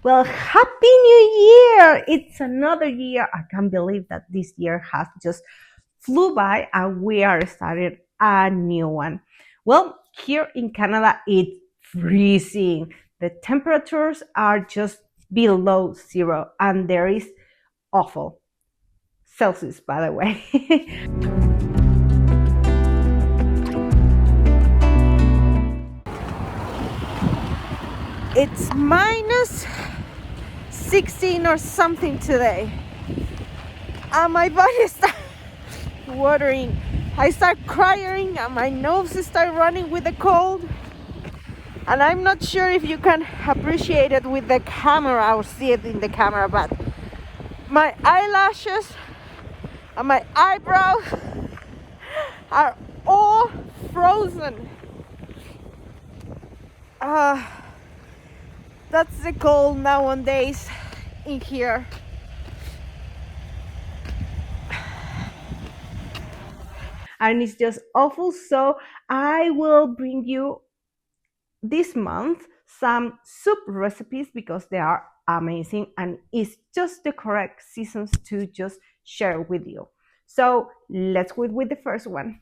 Well, Happy New Year! It's another year. I can't believe that this year has just flew by and we are starting a new one. Well, here in Canada, it's freezing. The temperatures are just below zero and there is awful. Celsius, by the way. It's minus 16 or something today. And my body starts watering. I start crying and my nose start running with the cold. And I'm not sure if you can appreciate it with the camera or see it in the camera, but my eyelashes and my eyebrows are all frozen. That's the cold nowadays in here. And it's just awful. So I will bring you this month some soup recipes because they are amazing and it's just the correct seasons to just share with you. So let's go with the first one.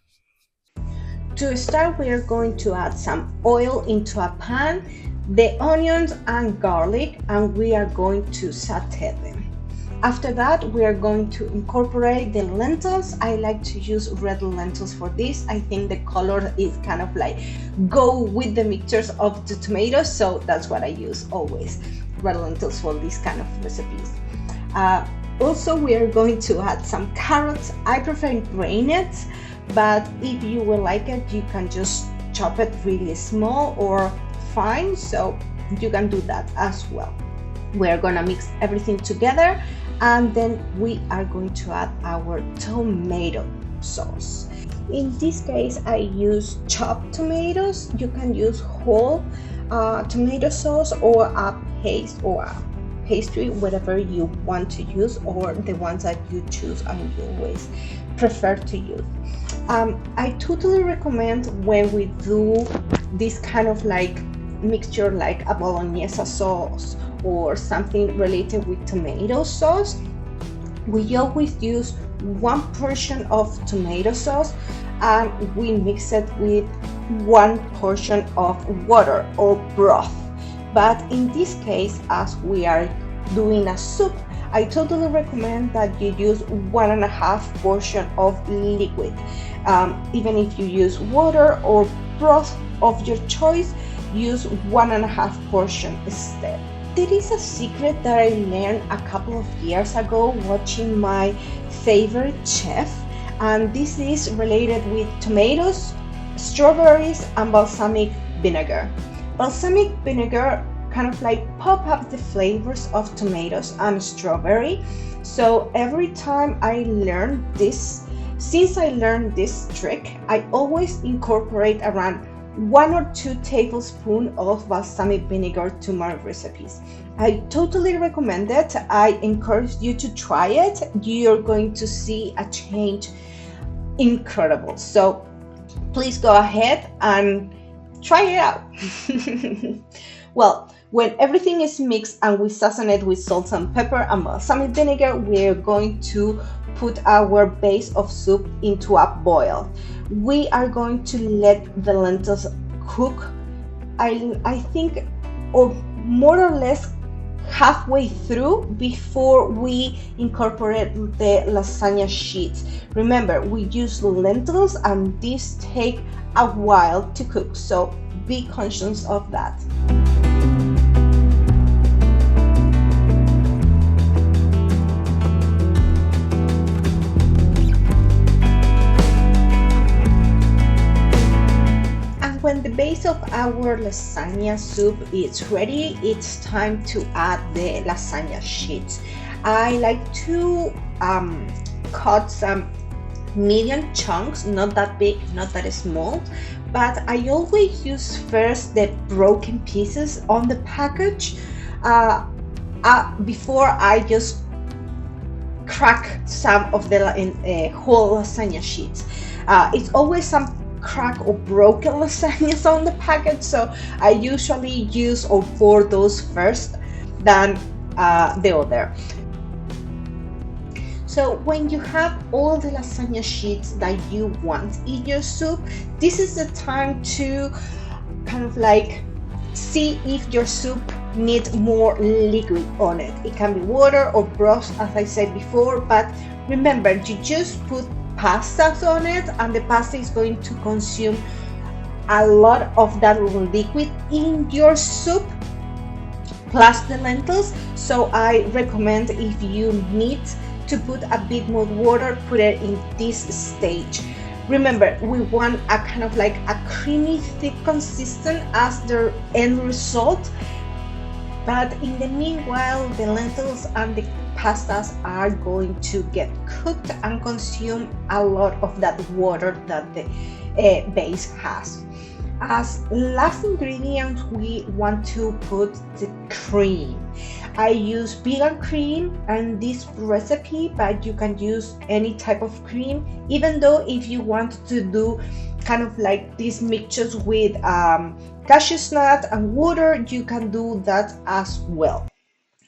To start, we are going to add some oil into a pan, the onions and garlic, and we are going to saute them. After that, we are going to incorporate the lentils. I like to use red lentils for this. I think the color is kind of like go with the mixtures of the tomatoes, so that's what I use always, red lentils for these kind of recipes. Also, we are going to add some carrots. I prefer grain it, but if you would like it, you can just chop it really small or fine, so you can do that as well. We are gonna mix everything together and then we are going to add our tomato sauce. In this case, I use chopped tomatoes. You can use whole tomato sauce or a paste or a pastry, whatever you want to use, or the ones that you choose and you always prefer to use. I totally recommend when we do this kind of like mixture like a bolognese sauce or something related with tomato sauce, we always use one portion of tomato sauce and we mix it with one portion of water or broth. But in this case, as we are doing a soup, I totally recommend that you use 1.5 portion of liquid. Even if you use water or broth of your choice, use 1.5 portion instead. There is a secret that I learned a couple of years ago watching my favorite chef, and this is related with tomatoes, strawberries, and balsamic vinegar. Balsamic vinegar kind of like pop up the flavors of tomatoes and strawberry. So every time I learn this, since I learned this trick, I always incorporate around 1 or 2 tablespoons of balsamic vinegar to my recipes. I totally recommend it. I encourage you to try it. You're going to see a change incredible. So please go ahead and try it out. Well, when everything is mixed and we season it with salt and pepper and balsamic vinegar, we're going to put our base of soup into a boil. We are going to let the lentils cook, I think, or more or less halfway through before we incorporate the lasagna sheets. Remember, we use lentils and these take a while to cook, so be conscious of that. When the base of our lasagna soup is ready, it's time to add the lasagna sheets. I like to cut some medium chunks, not that big, not that small, but I always use first the broken pieces on the package before I just crack some of the whole lasagna sheets. It's always some crack or broken lasagnas on the package, so I usually use or pour those first. than the other. So when you have all the lasagna sheets that you want in your soup, this is the time to kind of like see if your soup needs more liquid on it. It can be water or broth, as I said before, but remember, you just put pastas on it and the pasta is going to consume a lot of that liquid in your soup plus the lentils. So I recommend, if you need to put a bit more water, put it in this stage. Remember, we want a kind of like a creamy thick consistent as the end result, but in the meanwhile the lentils and the pastas are going to get cooked and consume a lot of that water that the base has. As last ingredient, we want to put the cream. I use vegan cream in this recipe, but you can use any type of cream, even though if you want to do kind of like these mixtures with cashew nut and water, you can do that as well.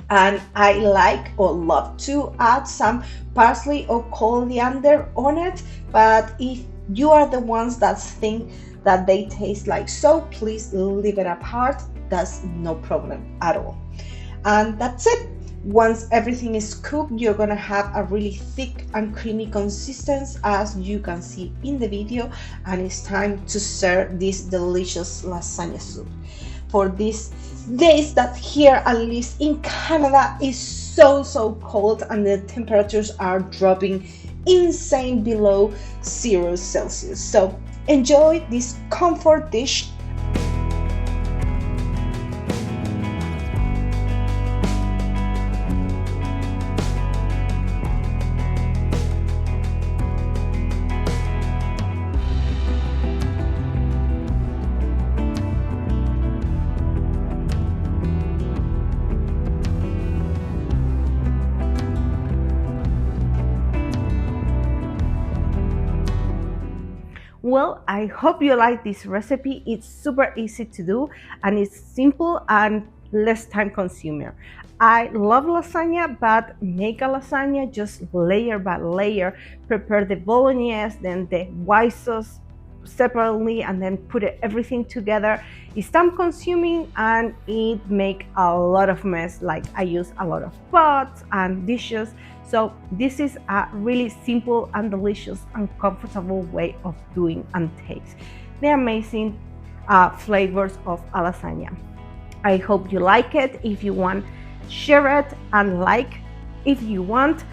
And I like or love to add some parsley or coriander on it, but if you are the ones that think that they taste like so, please leave it apart. That's no problem at all. And that's it. Once everything is cooked, you're gonna have a really thick and creamy consistency, as you can see in the video, and it's time to serve this delicious lasagna soup. For these days that here, at least in Canada, is so cold and the temperatures are dropping insane below 0 Celsius. So enjoy this comfort dish. Well, I hope you like this recipe. It's super easy to do and it's simple and less time consuming. I love lasagna, but make a lasagna just layer by layer. Prepare the bolognese, then the white sauce separately, and then put everything together. It's time consuming and it make a lot of mess. Like I use a lot of pots and dishes. So this is a really simple and delicious and comfortable way of doing and taste the amazing flavors of a lasagna. I hope you like it. If you want, share it and like. If you want,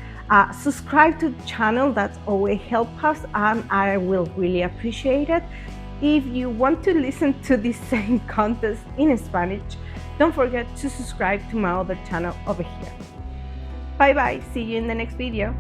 subscribe to the channel. That's always help us and I will really appreciate it. If you want to listen to the same contest in Spanish, don't forget to subscribe to my other channel over here. Bye bye, see you in the next video.